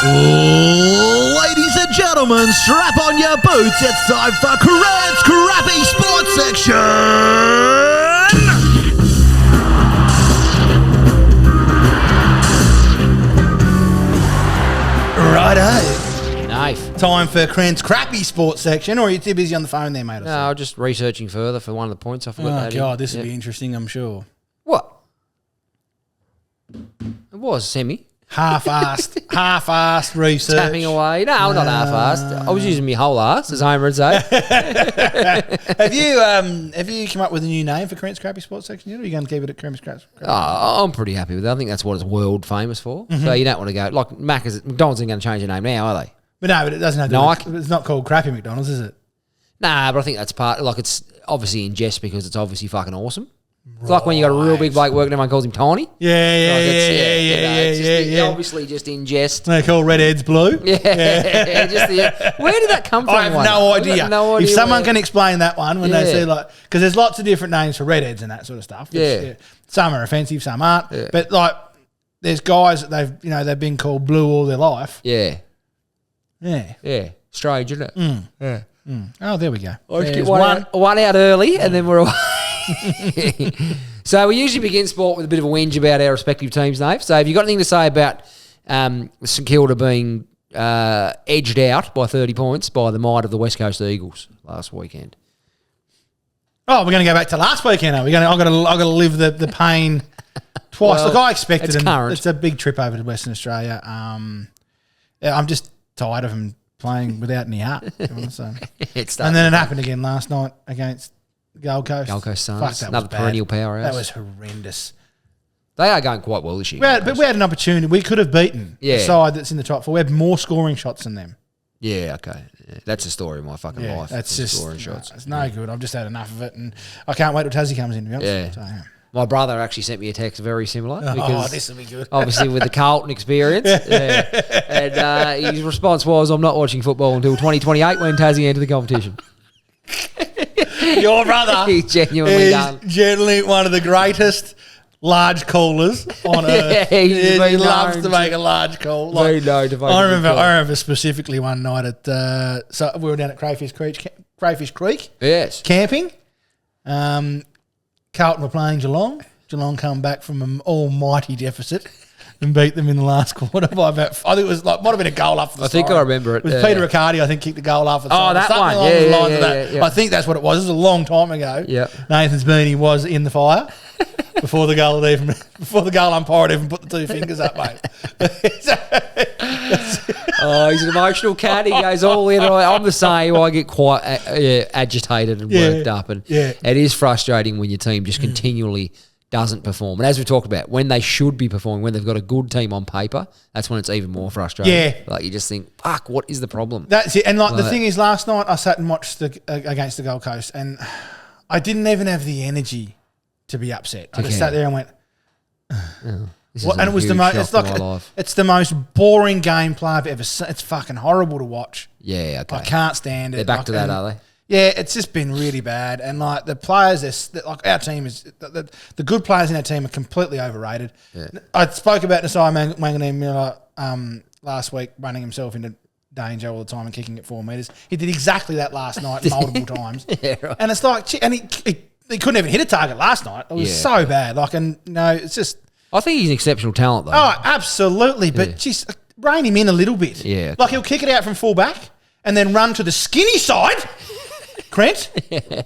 Ladies and gentlemen, strap on your boots. It's time for Crent's Crappy Sports Section. Righto. Knife. Time for Crent's Crappy Sports Section, or are you too busy on the phone there, mate? No, I was just researching further for one of the points. I forgot. Oh, God, this will be interesting, I'm sure. What? It was semi. Half-assed research. Tapping away. No, not half-assed. I was using my whole ass, as Homer would say. Have you come up with a new name for Crent's Crappy Sports Section yet, or are you going to keep it at Crent's Crappy? I'm pretty happy with it. I think that's what it's world famous for. Mm-hmm. So you don't want to go like McDonald's isn't going to change their name now, are they? But no, but it doesn't have to. Nike. It's not called Crappy McDonald's, is it? Nah, but I think that's part. Like it's obviously in jest because it's obviously fucking awesome. It's like when you got a real big bloke working, everyone calls him Tiny. Yeah. Obviously, just in jest. They call redheads blue. Yeah. Where did that come from? I have no idea. If someone can explain that one when they say like, because there's lots of different names for redheads and that sort of stuff. Which, some are offensive, some aren't. Yeah. But like, there's guys that they've been called blue all their life. Yeah. Strange, isn't it? Yeah. Oh, there we go. Let's get one out early, and then we're away. So we usually begin sport with a bit of a whinge about our respective teams, Nave. So have you got anything to say about St Kilda being edged out by 30 points by the might of the West Coast Eagles last weekend? Oh, we're going to go back to last weekend, are we? I've got to live the pain twice. Well, look, I expected it's them. current. It's a big trip over to Western Australia. I'm just tired of them playing without any heart. And then it happened again last night against Gold Coast. Gold Coast Suns. Fuck, that another was perennial powerhouse. That was horrendous. They are going quite well this year. We had an opportunity. We could have beaten the side that's in the top four. We had more scoring shots than them. Yeah, okay. Yeah, that's the story of my fucking life. That's just scoring shots. It's no good. I've just had enough of it, and I can't wait till Tassie comes in, to be honest. Yeah. So, my brother actually sent me a text very similar. Because this will be good. Obviously with the Carlton experience. And his response was, I'm not watching football until 2028 when Tassie enter the competition. Your brother he's genuinely done. Generally one of the greatest large callers on earth. He loves to make a large call. I remember specifically one night at so we were down at Crayfish Creek. Yes. Camping. Carlton were playing Geelong. Geelong come back from an almighty deficit and beat them in the last quarter by about, I think it was like, might have been a goal after the I think I remember it. It was Peter Riccardi, I think, kicked the goal after the that one. I think that's what it was. It was a long time ago. Yeah. Nathan's Beanie was in the fire before the goal umpire even put the two fingers up, mate. He's an emotional cat. He goes all in. I'm the same. I get quite agitated and worked up. And it is frustrating when your team just continually doesn't perform. And as we talked about, when they should be performing, when they've got a good team on paper, that's when it's even more frustrating. Yeah. Like you just think, fuck, what is the problem? That's it. And like the thing is, last night I sat and watched against the Gold Coast, and I didn't even have the energy to be upset. I just sat there and went, and it was the most. It's the most boring gameplay I've ever seen. It's fucking horrible to watch. Yeah, okay. I can't stand it. They're back to that, are they? Yeah, it's just been really bad. And like the players, like our team is the good players in our team are completely overrated. Yeah. I spoke about Nasai Manganine-Miller last week, running himself into danger all the time and kicking it 4 metres. He did exactly that last night multiple times. Yeah, right. And it's like, and he couldn't even hit a target last night. It was so bad. Like, and it's just. I think he's an exceptional talent, though. Oh, absolutely. But just rein him in a little bit. Yeah. Like he'll kick it out from full back and then run to the skinny side. Crent,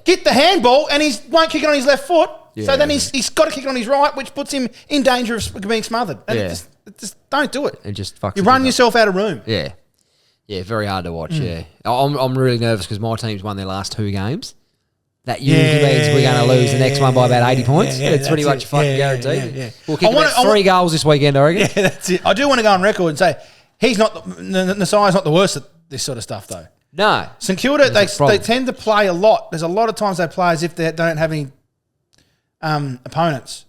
get the handball, and he won't kick it on his left foot. Yeah, so then he's got to kick it on his right, which puts him in danger of being smothered. And just don't do it. And just fucks you run yourself out of room. Yeah, very hard to watch. Yeah, I'm really nervous because my team's won their last 2 games. That usually means we're going to lose the next one by about 80 points. It's pretty much fucking guaranteed. We'll kick about 3 goals this weekend, I reckon. Yeah, that's it. I do want to go on record and say he's not Nasai's not the worst at this sort of stuff, though. No. St Kilda, they tend to play a lot. There's a lot of times they play as if they don't have any opponents.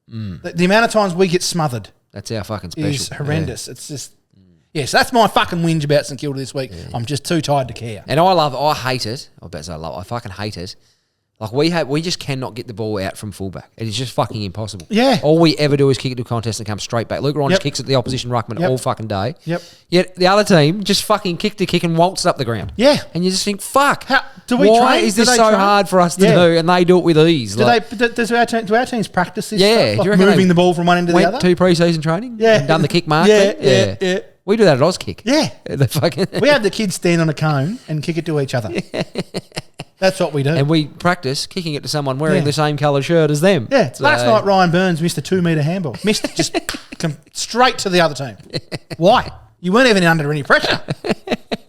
The amount of times we get smothered. That's our fucking special. Is horrendous. Yeah. It's just... Yes, that's my fucking whinge about St Kilda this week. Yeah. I'm just too tired to care. And I hate it. I fucking hate it. Like we just cannot get the ball out from fullback. It is just fucking impossible. Yeah. All we ever do is kick it to a contest and come straight back. Luke Ryan just kicks at the opposition ruckman all fucking day. Yep. Yet the other team just fucking kicked a kick and waltzed up the ground. Yeah. And you just think, fuck. Why is this so hard for us to do? And they do it with ease. Do our teams practice this Yeah. stuff? Do you Like reckon moving the ball from one end to the other? Went to pre-season training? Yeah. And done the kick mark Yeah. thing? Yeah. We do that at Auskick. Yeah. The fucking We have the kids stand on a cone and kick it to each other. That's what we do. And we practice kicking it to someone wearing the same colour shirt as them. Yeah. So last night, Ryan Burns missed a 2-metre handball. Missed it, just come straight to the other team. Why? You weren't even under any pressure.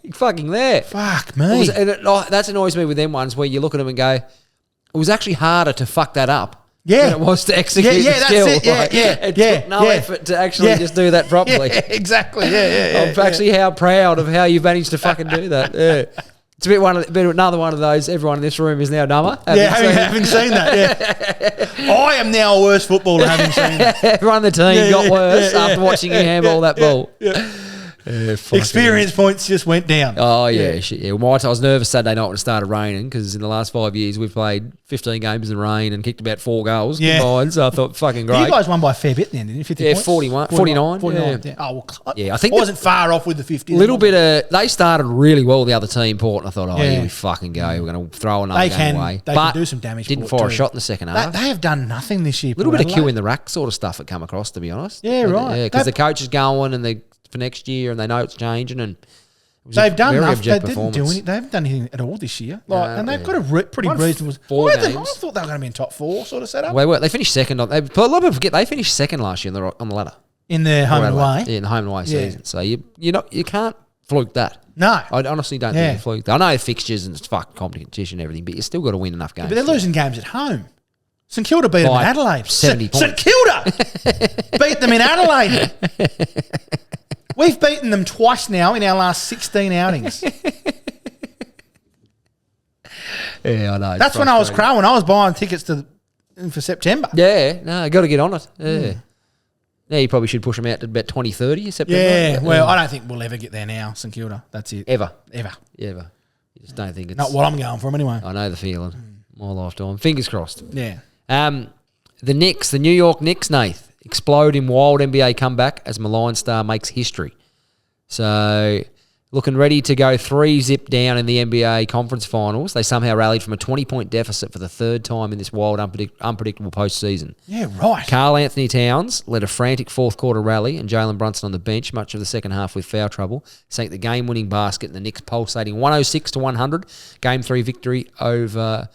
You're fucking there. Fuck me. That annoys me with them ones where you look at them and go, it was actually harder to fuck that up than it was to execute the that's skill. it. It took no effort to actually just do that properly. Yeah, exactly. Yeah. I'm actually how proud of how you've managed to fucking do that. Yeah. It's a bit another one of those. Everyone in this room is now dumber. Having seen that. Yeah, I am now a worse footballer having seen that. Everyone on the team got worse after watching you handball that ball. Experience points just went down. Oh, yeah. Shit, yeah. Well, I was nervous Saturday night when it started raining because in the last 5 years we've played 15 games in rain and kicked about 4 goals combined. So I thought, fucking great. You guys won by a fair bit then, didn't you? 50 points? 49. Yeah. Oh, well, yeah, I think I wasn't far off with the 50. They started really well, the other team, Port, and I thought, here we fucking go. We're going to throw another game away. They can do some damage. Didn't fire a shot in the second half. They have done nothing this year. A little bit of queue in the rack sort of stuff that come across, to be honest. Yeah, right. Yeah, because the coach is going and they for next year and they know it's changing and they've done enough. They didn't do anything. They haven't done anything at all this year. And they've got a pretty reasonable. I thought they were going to be in top 4 sort of setup. Well, they finished second. A lot of people forget they finished second last year on the ladder in their home and away. Yeah, in the home and away season. So you can't fluke that. No, I honestly don't think you fluke that. I know fixtures and it's competition and everything, but you still got to win enough games. But they're losing games at home. St Kilda beat them in Adelaide. 70 points. St Kilda beat them in Adelaide. We've beaten them twice now in our last 16 outings. Yeah, I know. That's when I was crowing. I was buying tickets for September. Yeah, no, got to get on it. Yeah. Yeah, you probably should push them out to about 2030 September. Yeah, well, I don't think we'll ever get there now, St Kilda. That's it. Ever. Ever. You just don't think it's... Not what I'm going from anyway. I know the feeling. My lifetime. Fingers crossed. Yeah. The Knicks, the New York Knicks, Nath, explode in wild NBA comeback as Maligned star makes history. So, looking ready to go 3-zip down in the NBA conference finals. They somehow rallied from a 20-point deficit for the third time in this wild, unpredictable postseason. Yeah, right. Karl Anthony Towns led a frantic fourth-quarter rally and Jalen Brunson on the bench much of the second half with foul trouble, sank the game-winning basket and the Knicks pulsating 106-100, Game 3 victory over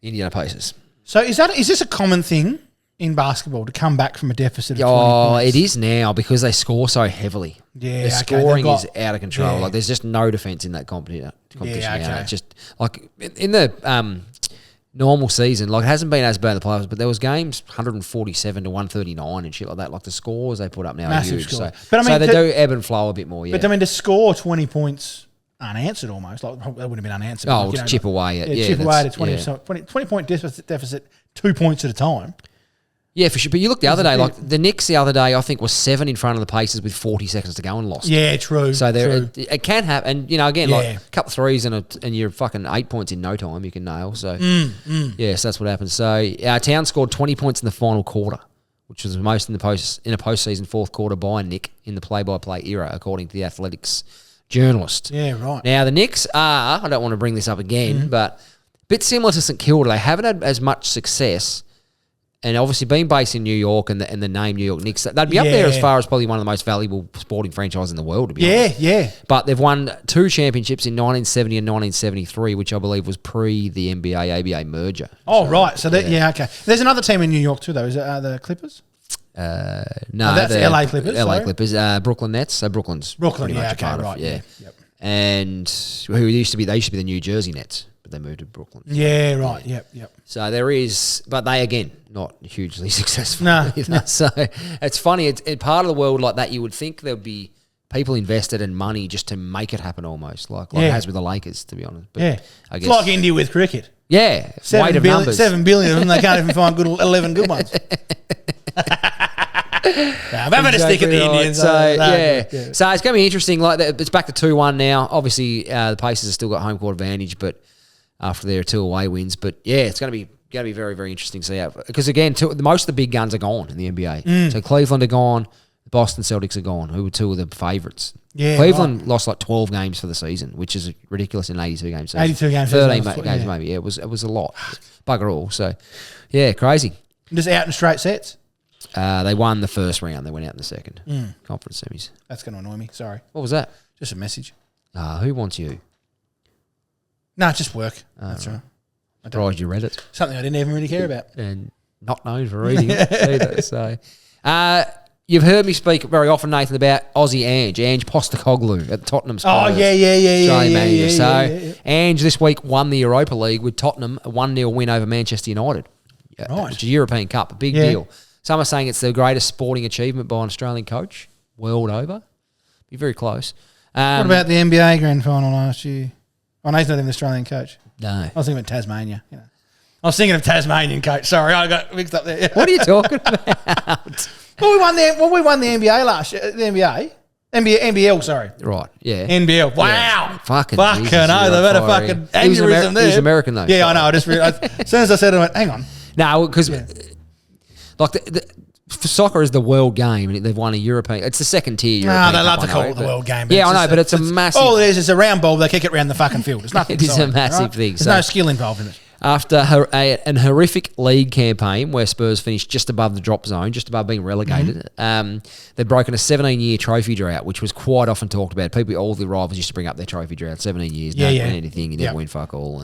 the Indiana Pacers. So is this a common thing in basketball to come back from a deficit of 20 points? It is now because they score so heavily. Yeah, the scoring is out of control. Like there's just no defense in that competition now. It's just like in the normal season, like it hasn't been as bad in the playoffs, but there was games 147 to 139 and shit like that. Like the scores they put up now Massive are huge. score. So they do ebb and flow a bit more. Yeah, but I mean to score 20 points unanswered almost, like that would have been unanswered. Oh, like, chip away at chip away to 20 point deficit 2 points at a time. Yeah, for sure. But you look the other day, like the Knicks the other day, I think was 7 in front of the Pacers with 40 seconds to go and lost. Yeah, true. So it can happen. And, again, like a couple of threes and you're fucking 8 points in no time you can nail. So, yes, that's what happens. So, Town scored 20 points in the final quarter, which was the most in a postseason fourth quarter by Nick in the play-by-play era, according to the Athletics journalist. Yeah, right. Now, the Knicks are, I don't want to bring this up again, but a bit similar to St Kilda. They haven't had as much success. And obviously being based in New York and the name New York Knicks, they'd be up there as far as probably one of the most valuable sporting franchises in the world, to be honest. Yeah. But they've won 2 championships in 1970 and 1973, which I believe was pre the NBA-ABA merger. Oh, so, right. So, okay. There's another team in New York too, though. Is it the Clippers? No, that's the LA Clippers. LA Clippers, Brooklyn Nets. So Brooklyn, pretty much a part of. Yeah. Yep. And they used to be the New Jersey Nets, but they moved to Brooklyn. Yeah, right. Yep. So there is, but they again not hugely successful. No. So it's funny. It's part of the world like that. You would think there'd be people invested in money just to make it happen, almost like it has with the Lakers, to be honest. But I guess it's like India with cricket. Yeah, 7 billion of them. They can't even find 11 good ones. I'm having a stick at the Indians. So so it's going to be interesting. Like it's back to 2-1 now. Obviously, the Pacers have still got home court advantage, but after their 2 away wins. But yeah, it's going to be very, very interesting to see how, because again, most of the big guns are gone in the NBA. So Cleveland are gone, the Boston Celtics are gone, who were 2 of the favourites. Yeah, Cleveland lost like 12 games for the season, which is ridiculous in an 82 game season. 82 games. 13 games maybe. Yeah, it was a lot. Bugger all. So yeah, crazy. Just out in straight sets. They won the first round. They went out in the second conference semis. That's going to annoy me. Sorry. What was that? Just a message. Who wants you? No, just work. That's right. Surprised you read it. Something I didn't even really care about. And not known for reading it either. So, you've heard me speak very often, Nathan, about Aussie Ange Postecoglou at Tottenham's. Oh, yeah. So, Ange this week won the Europa League with Tottenham, a 1-0 win over Manchester United. Right. Which is a European Cup, a big deal. Some are saying it's the greatest sporting achievement by an Australian coach world over. Be very close. What about the NBA grand final last year? Oh, no, he's not even the Australian coach. No. I was thinking of Tasmania. I was thinking of Tasmanian coach. Sorry, I got mixed up there. What are you talking about? Well, we won the NBA last year. The NBA. NBL, sorry. Right, yeah. NBL. Wow. Yeah. Fucking hell. They've had a fucking aneurysm there. He was American, though. Yeah, I know. I just realized, as soon as I said it, I went, hang on. No, because like soccer is the world game, and they've won a European. It's the second tier. No, they love to call it the world game. Yeah, I know, but it's a massive. All it is a round ball. They kick it around the fucking field. It's nothing. It is a massive thing. There's no skill involved in it. After an horrific league campaign where Spurs finished just above the drop zone, just above being relegated, they've broken a 17-year trophy drought, which was quite often talked about. All the rivals used to bring up their trophy drought. 17 years, don't win anything, you never win fuck all.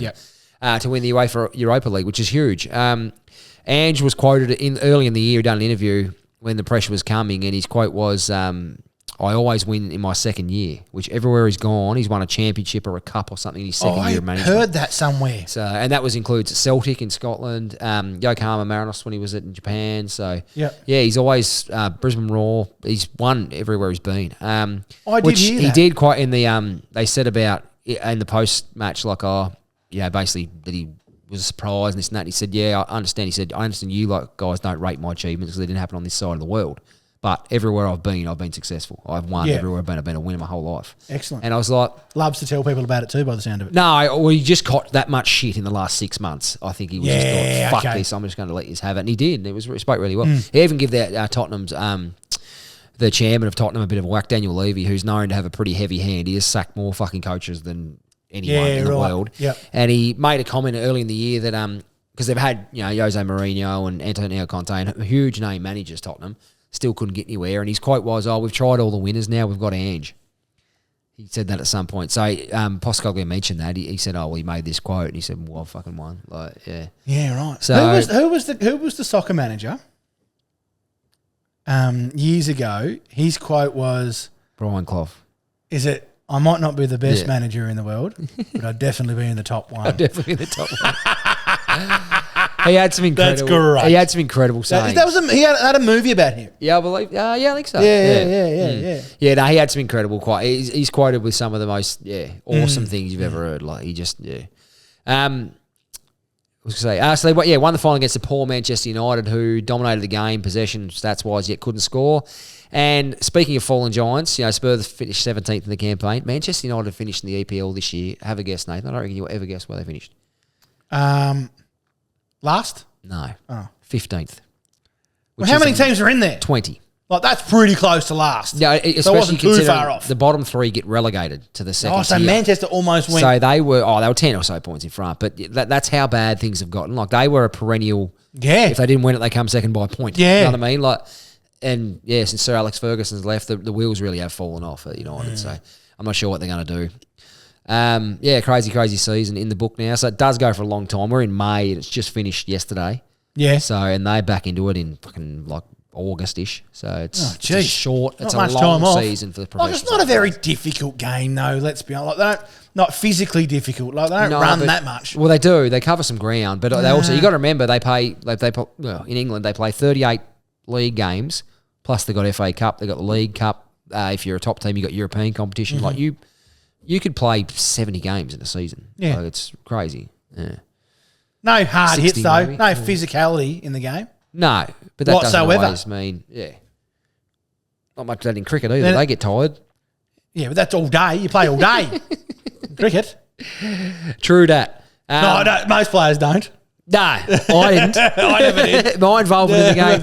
And, to win the UEFA Europa League, which is huge. Ange was quoted early in the year, done an interview when the pressure was coming, and his quote was, I always win in my second year, which everywhere he's gone, he's won a championship or a cup or something in his second year of management. I heard that somewhere. So, and that includes Celtic in Scotland, Yokohama Marinos when he was in Japan. So, yeah, he's always Brisbane Roar. He's won everywhere he's been. I did hear that. He did quite in the, they said about in the post-match, like, basically that he was surprised and this and that. He said, I understand. He said, I understand you guys don't rate my achievements because they didn't happen on this side of the world. But everywhere I've been successful. I've won everywhere I've been a winner my whole life. Excellent. And I was like... Loves to tell people about it too, by the sound of it. No, he just caught that much shit in the last 6 months. I think he was just thought, fuck this, I'm just going to let you have it. And he did. And he spoke really well. He even gave that Tottenham's... the chairman of Tottenham a bit of a whack, Daniel Levy, who's known to have a pretty heavy hand. He has sacked more fucking coaches than anyone in the world. Yep. And he made a comment early in the year that... because they've had Jose Mourinho and Antonio Conte and huge name managers, Tottenham... Still couldn't get anywhere. And his quote was, we've tried all the winners, now we've got Ange. He said that at some point. So Postecoglou mentioned that. He said, he made this quote. And he said, well, I fucking won. Like, yeah. Yeah, right. So who was the soccer manager years ago? His quote was... Brian Clough. Is it, I might not be the best manager in the world, but I'd definitely be in the top one. I'd definitely be in the top one. He had some incredible. That's great. He had some incredible sayings. He had a movie about him. Yeah, I believe. I think so. Yeah. Yeah, no, he had some incredible quotes. He's quoted with some of the most awesome things you've ever heard. Like he just what was I going to say? So they won the final against the poor Manchester United, who dominated the game, possession stats wise, yet couldn't score. And speaking of fallen giants, Spurs finished 17th in the campaign. Manchester United finished in the EPL this year. Have a guess, Nathan. I don't reckon you'll ever guess where they finished. Last? No. 15th. Well, how many teams are in there? 20. Like, that's pretty close to last. No, especially so it wasn't too far off. The bottom three get relegated to the second tier. So Manchester almost went. So they were 10 or so points in front. But that's how bad things have gotten. Like, they were a perennial. Yeah. If they didn't win it, they come second by a point. Yeah. You know what I mean? Like, and since Sir Alex Ferguson's left, the wheels really have fallen off at United. So I'm not sure what they're going to do. Crazy season in the book now. So it does go for a long time. We're in May and it's just finished yesterday. Yeah. So, and they're back into it in fucking like August-ish. So it's just short. It's not a much time long off. season for the professionals. It's not a very difficult game, though. Let's be honest. Like, not physically difficult. Like, they don't run that much. Well, they do. They cover some ground, but they also, you got to remember, in England they play 38 league games. Plus they got FA Cup. They got the League Cup. If you're a top team, you got European competition. Like you could play 70 games in a season. Yeah, like, it's crazy. Yeah. No hard hits though. Maybe. No physicality in the game. No, but that whatsoever. doesn't always mean not much of that in cricket either. They get tired. Yeah, but that's all day. You play all day. Cricket. True that. No, most players don't. No, I didn't. I never did. My involvement in the game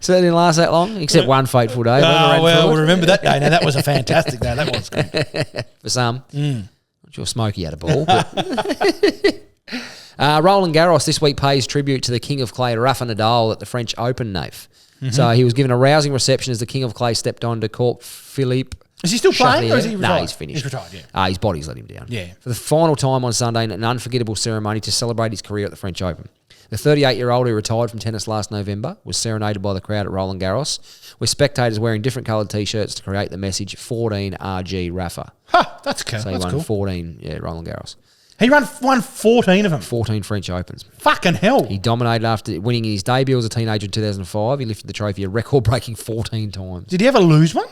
certainly didn't last that long, except one fateful day. Oh, well, we'll remember that day. Now, that was a fantastic day. That was good. For some. Not sure Smokey had a ball. But Roland Garros this week pays tribute to the King of Clay, Rafa Nadal, at the French Open, Nath. So he was given a rousing reception as the King of Clay stepped on to court Philippe. Is he still playing or is he retired? No, he's finished. He's retired, yeah. His body's let him down. Yeah. For the final time on Sunday in an unforgettable ceremony to celebrate his career at the French Open. The 38-year-old who retired from tennis last November was serenaded by the crowd at Roland Garros, with spectators wearing different coloured T-shirts to create the message 14 RG Rafa. Huh, that's cool. So he that's won cool. 14, Roland Garros. He won 14 of them. 14 French Opens. Fucking hell. He dominated after winning his debut as a teenager in 2005. He lifted the trophy a record-breaking 14 times. Did he ever lose one?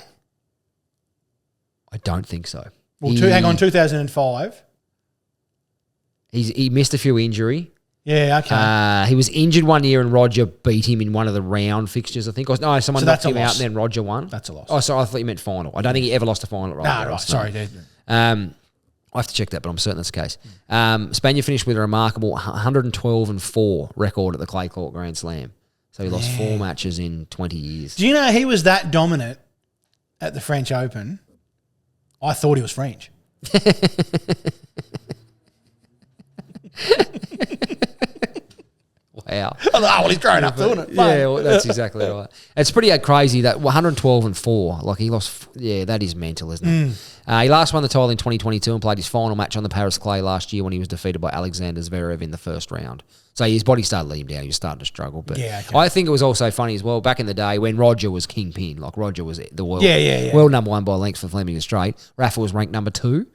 I don't think so. Well, hang on, 2005. He missed a few injury. Yeah, okay. He was injured one year and Roger beat him in one of the round fixtures, I think. Someone knocked him out and then Roger won. That's a loss. Oh, sorry, I thought you meant final. I don't think he ever lost a final at Roland Garros. Right, sorry, dude. I have to check that, but I'm certain that's the case. Spaniard finished with a remarkable 112-4 record at the Clay Court Grand Slam. So he lost 4 matches in 20 years. Do you know he was that dominant at the French Open? I thought he was French. Wow. Oh, well, he's growing up doing it. Yeah, well, that's exactly right. It's pretty crazy that 112-4, like he lost, that is mental, isn't it? He last won the title in 2022 and played his final match on the Paris clay last year when he was defeated by Alexander Zverev in the first round. So his body started letting him down. He was starting to struggle. But I think it was also funny as well, back in the day when Roger was kingpin, like Roger was the world, world number 1 by lengths for Fleming and Straight, Rafa was ranked number 2.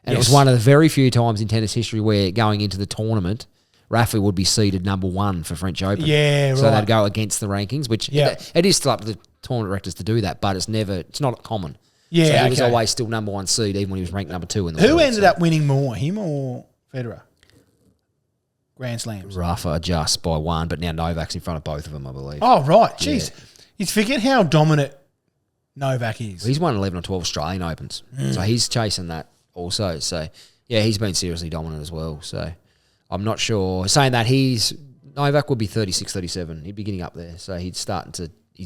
And it was one of the very few times in tennis history where going into the tournament, Rafa would be seeded number 1 for French Open. Yeah, right. So they'd go against the rankings, which it is still up to the tournament directors to do that, but it's not common. Yeah, so he was always still number 1 seed, even when he was ranked number 2 in the world. Who ended up winning more, him or Federer? Grand Slams. Rafa just by 1, but now Novak's in front of both of them, I believe. Oh, right. Jeez. You forget how dominant Novak is. He's won 11 or 12 Australian Opens. So he's chasing that also. So, he's been seriously dominant as well. So, I'm not sure. Saying that Novak would be 36, 37. He'd be getting up there. So, his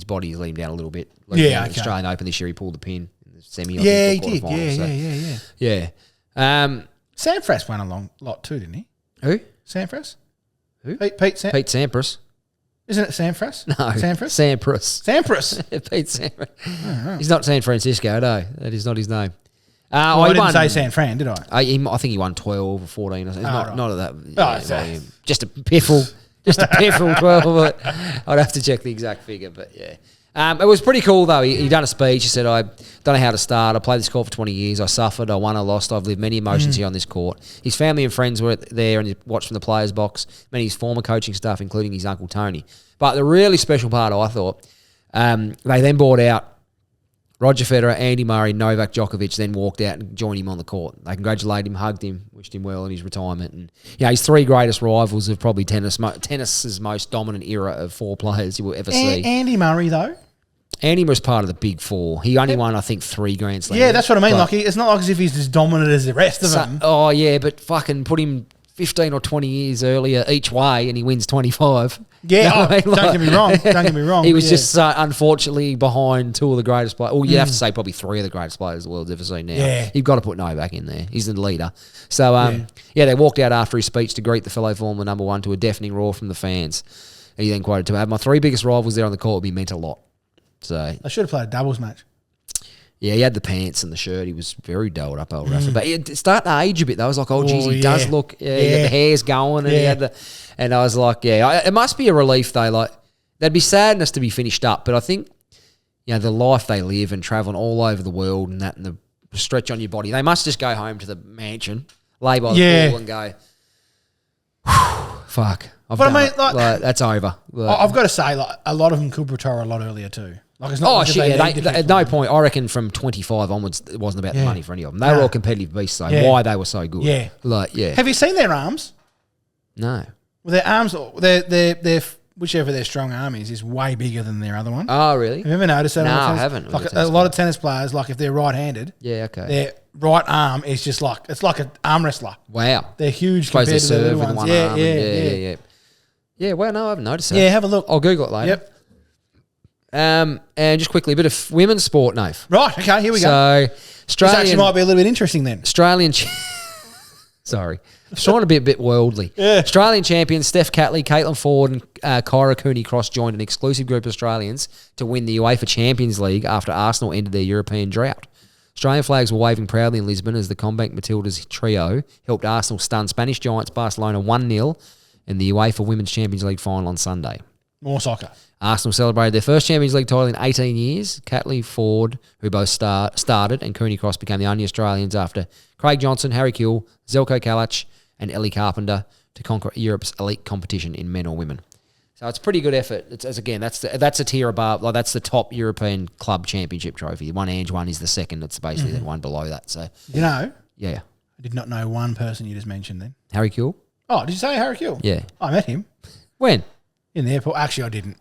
body is letting him down a little bit. Australian Open this year, he pulled the pin in the semi. He did. Yeah. Sampras won a lot too, didn't he? Who? Sampras? Who? Pete Sampras. Isn't it Sampras? No. Sampras. Pete Sampras. Oh. He's not San Francisco, no. That is not his name. I didn't say San Fran, did I? I think he won 12 or 14. It's not at that. Volume. Just a piffle. 12. But I'd have to check the exact figure, but yeah. It was pretty cool, though. He done a speech. He said, I don't know how to start. I played this court for 20 years. I suffered. I won. I lost. I've lived many emotions here on this court. His family and friends were there and he watched from the players' box. Many of his former coaching staff, including his uncle Tony. But the really special part, I thought, they then brought out Roger Federer, Andy Murray, Novak Djokovic, then walked out and joined him on the court. They congratulated him, hugged him, wished him well in his retirement. And his 3 greatest rivals of probably tennis's most dominant era of 4 players you will ever see. Andy Murray, though? Andy was part of the big 4. He only won, I think, 3 Grand Slams. Yeah, that's what I mean. It's not like as if he's as dominant as the rest of them. Oh, yeah, but fucking put him 15 or 20 years earlier each way and he wins 25. Yeah, don't get me wrong. He was just unfortunately behind 2 of the greatest players. Well, you'd have to say probably 3 of the greatest players the world's ever seen now. Yeah. You've got to put Novak in there. He's the leader. So, they walked out after his speech to greet the fellow former number 1 to a deafening roar from the fans. He then quoted, "To have my 3 biggest rivals there on the court would be meant a lot." So I should have played a doubles match. Yeah, he had the pants and the shirt. He was very dolled up, old Rafa. But it started to age a bit, though. I was like, geez, he does look, he got the hair's going, and he had and I was like, it must be a relief, though. Like, there'd be sadness to be finished up, but I think, the life they live and traveling all over the world and that and the stretch on your body, they must just go home to the mansion, lay by the pool and go, fuck. That's over. I've got to say, a lot of them could retire a lot earlier too. It's not at no point, I reckon from 25 onwards, it wasn't about the money for any of them. They were all competitive beasts, though. Why they were so good. Yeah. Have you seen their arms? No. Well, their arms, they're whichever their strong arm is way bigger than their other one. Oh, really? Have you ever noticed that? No, I haven't. Like a lot of tennis players, like if they're right-handed, their right arm is just like it's like an arm wrestler. Wow, they're huge compared to the little ones. One arm. Yeah. Well, no, I haven't noticed that. Yeah, have a look. I'll Google it later. Yep. And just quickly, a bit of women's sport, Nath. Right. Okay. Here we go. So, this actually might be a little bit interesting then. Sorry. I'm trying to be a bit worldly. Yeah. Australian champions Steph Catley, Caitlin Ford and Kyra Cooney-Cross joined an exclusive group of Australians to win the UEFA Champions League after Arsenal ended their European drought. Australian flags were waving proudly in Lisbon as the Combank Matildas trio helped Arsenal stun Spanish giants Barcelona 1-0 in the UEFA Women's Champions League final on Sunday. More soccer. Arsenal celebrated their first Champions League title in 18 years. Catley, Ford, who both started, and Cooney-Cross became the only Australians after Craig Johnson, Harry Kill, Zelko Kalac, and Ellie Carpenter to conquer Europe's elite competition in men or women. So it's a pretty good effort. That's a tier above. Like that's the top European club championship trophy. The one Ange won is the second. It's basically the one below that. So yeah, I did not know one person you just mentioned then. Harry Kill. Oh, did you say Harry Kill? Yeah, I met him. When? In the airport. Actually, I didn't.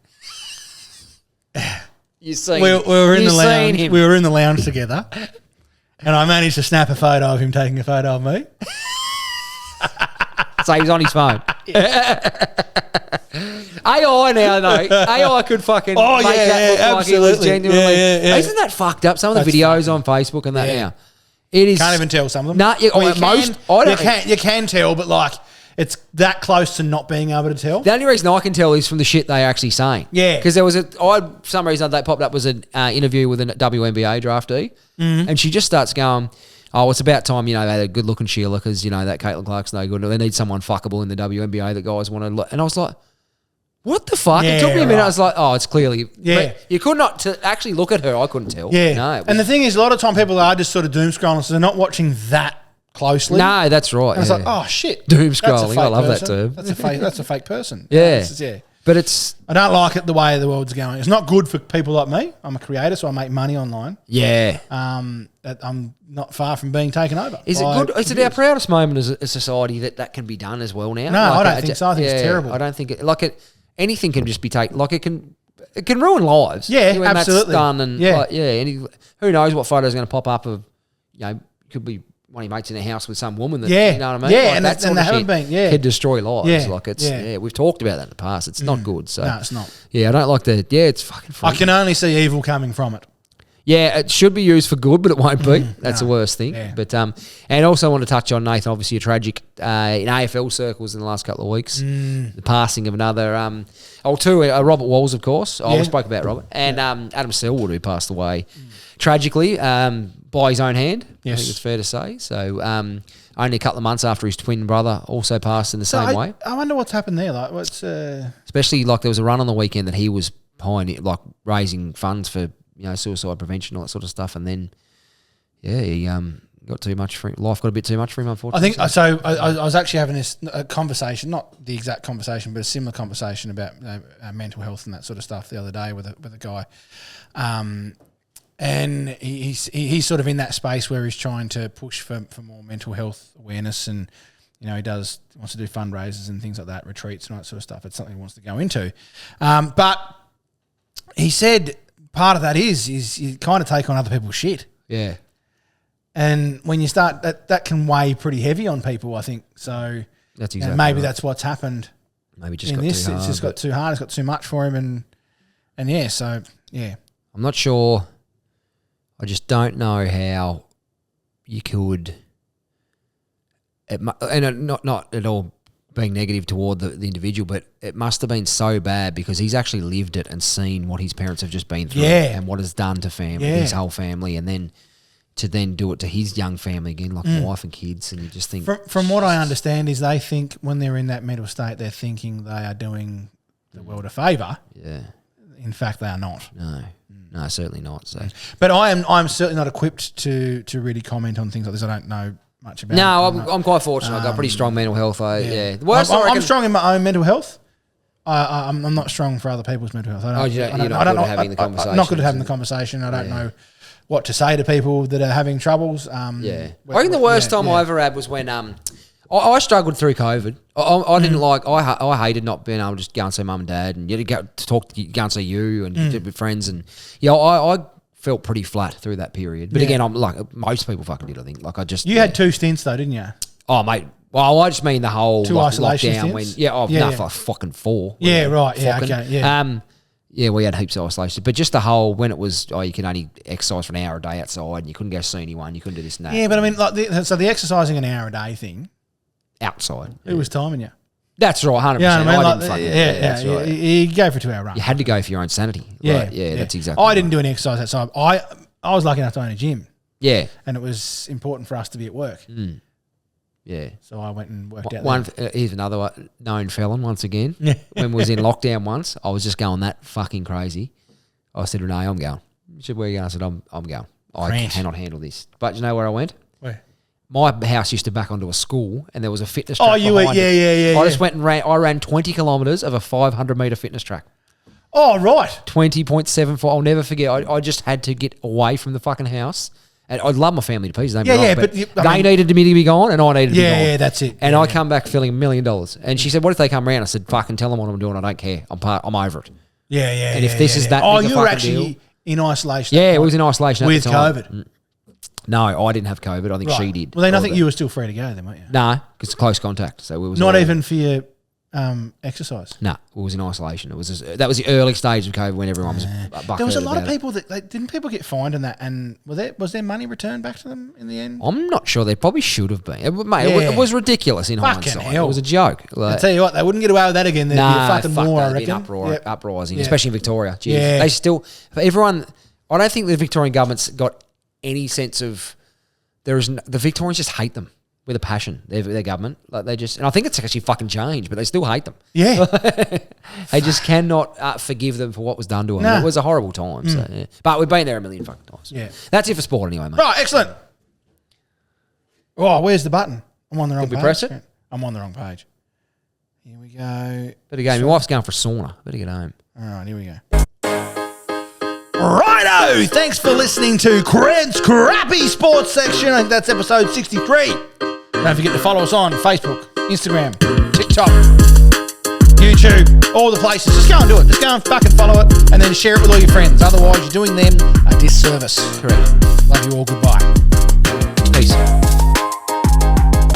You seen? We were in the lounge. We were in the lounge together, and I managed to snap a photo of him taking a photo of me. So he was on his phone. AI now, though. AI could fucking make that look like he was genuinely. Yeah. Isn't that fucked up? Some of the videos on Facebook and that now. It is. Can't even tell some of them. No, you can tell, but like it's that close to not being able to tell. The only reason I can tell is from the shit they're actually saying. Yeah. Because there was for some reason that popped up was an interview with a WNBA draftee, and she just starts going, oh, it's about time, they had a good-looking Sheila because, that Caitlin Clark's no good. They need someone fuckable in the WNBA that guys want to look. And I was like, what the fuck? It took me a minute. I was like, oh, it's clearly. Yeah. But you could not, to actually look at her, I couldn't tell. Yeah. No, and the thing is, a lot of time people are just sort of doom scrolling, so they're not watching that closely. No, that's right. And it's like, oh, shit. Doom scrolling. I love that term. That's a fake person. Yeah. Yeah. But it's... I don't like it the way the world's going. It's not good for people like me. I'm a creator, so I make money online. Yeah. I'm not far from being taken over. Is it good? Is it our proudest moment as a society that can be done as well now? No, I don't think so. I think it's terrible. I don't think anything can just be taken. Like it can ruin lives. Yeah, when absolutely. That's done and who knows what photo's going to pop up of, could be one of your mates in a house with some woman that, you know what I mean? Yeah, like and they haven't been, could destroy lives. Yeah, like it's, we've talked about that in the past. It's not good. So no, it's not. Yeah, I don't like it's fucking funny. I can only see evil coming from it. Yeah, it should be used for good, but it won't be. That's the worst thing. Yeah. But and also I want to touch on, Nathan, obviously a tragic in AFL circles in the last couple of weeks. The passing of another Robert Walls, of course. We spoke about Robert. And Adam Selwood, who passed away tragically by his own hand. Yes. I think it's fair to say. So only a couple of months after his twin brother also passed in the same way. I wonder what's happened there. Like, what's especially like there was a run on the weekend that he was pioneering, like raising funds for suicide prevention, all that sort of stuff, and then he got too much for him. Life got a bit too much for him, unfortunately. I think so. I was actually having this conversation, not the exact conversation, but a similar conversation about mental health and that sort of stuff the other day with a guy, and he's sort of in that space where he's trying to push for more mental health awareness, and he wants to do fundraisers and things like that, retreats and all that sort of stuff. It's something he wants to go into, but he said part of that is you kind of take on other people's shit. Yeah. And when you start, that can weigh pretty heavy on people, I think. So that's exactly maybe right. That's what's happened. Maybe just got too hard. It's just got too hard. It's got too much for him. And yeah, so, yeah. I'm not sure. I just don't know how you could, and not at all being negative toward the individual, but it must have been so bad because he's actually lived it and seen what his parents have just been through and what it's done to his whole family, and then to do it to his young family again, like wife and kids, and you just think... From what I understand is they think when they're in that mental state, they're thinking they are doing the world a favour. Yeah. In fact, they are not. No, certainly not. So, but I'm certainly not equipped to really comment on things like this. I don't know much about it. No, I'm quite fortunate. I've got pretty strong mental health. I'm strong in my own mental health. I'm not strong for other people's mental health. You're not good at having the conversation. I'm not good at having the conversation. I don't know what to say to people that are having troubles. I think the worst time I ever had was when I I struggled through COVID. I didn't like. I hated not being able to just go and see mum and dad, and you had to go to talk, go and see you and with friends, and I felt pretty flat through that period. But again, I'm like most people fucking did. I think like I just you had 2 stints though, didn't you? Oh mate. Well, I just mean the whole 2 isolation lockdown stints? For fucking 4. Yeah, right. Yeah, okay. Yeah. Yeah, we had heaps of isolation, but just the whole when it was, you can only exercise for an hour a day outside, and you couldn't go see anyone, you couldn't do this and that. Yeah, but I mean, like so the exercising an hour a day thing outside. Who was timing you? That's right, 100%. Yeah, I mean, that's right. You go for a 2-hour run. You had to go for your own sanity. Yeah, that's exactly. I didn't do any exercise outside. I was lucky enough to own a gym. Yeah, and it was important for us to be at work. Yeah. So I went and worked out there. Here's another one, known felon once again. When we was in lockdown once, I was just going that fucking crazy. I said, Renee, I'm going. She said, where are you going? I said, I'm going. I cannot handle this. But you know where I went? Where? My house used to back onto a school, and there was a fitness track behind it. I just went and ran 20 kilometres of a 500-metre fitness track. Oh, right. 20.74. I'll never forget. I just had to get away from the fucking house. And I love my family to pieces. But they needed me to be gone, and I needed to be gone. Yeah, that's it. And I come back feeling $1 million. And she said, "What if they come around?" I said, "Fucking tell them what I'm doing. I don't care. I'm over it." Yeah. And if this is that, you were actually in isolation. Yeah, it was in isolation with COVID. No, I didn't have COVID. I think she did. Well, then I think you were still free to go, then, weren't you? No, because it's close contact. So we was not even for your exercise. No, it was in isolation. That was the early stage of COVID when everyone was. There was a lot of people that didn't people get fined on that, and was there money returned back to them in the end? I'm not sure. They probably should have been. It was ridiculous in hindsight. Hell. It was a joke. I tell you what, they wouldn't get away with that again. There'd be a fucking war, I reckon. Uprising, especially in Victoria. Jeez. They still everyone. I don't think the Victorian government's got any sense of the Victorians just hate them. With a passion, their government, like they just, and I think it's actually fucking changed, but they still hate them. Yeah, they just cannot forgive them for what was done to them. Nah. It was a horrible time. So, yeah. But we've been there 1 million fucking times. Yeah, that's it for sport anyway, mate. Right, excellent. Oh, where's the button? I'm on the wrong page. Did we press it? I'm on the wrong page. Here we go. Better go. My wife's going for a sauna. Better get home. All right, here we go. Righto! Thanks for listening to Crent's Crappy Sports Section. I think that's episode 63. Don't forget to follow us on Facebook, Instagram, TikTok, YouTube, all the places. Just go and do it. Just go and fucking follow it and then share it with all your friends. Otherwise, you're doing them a disservice. Correct. Love you all. Goodbye. Peace.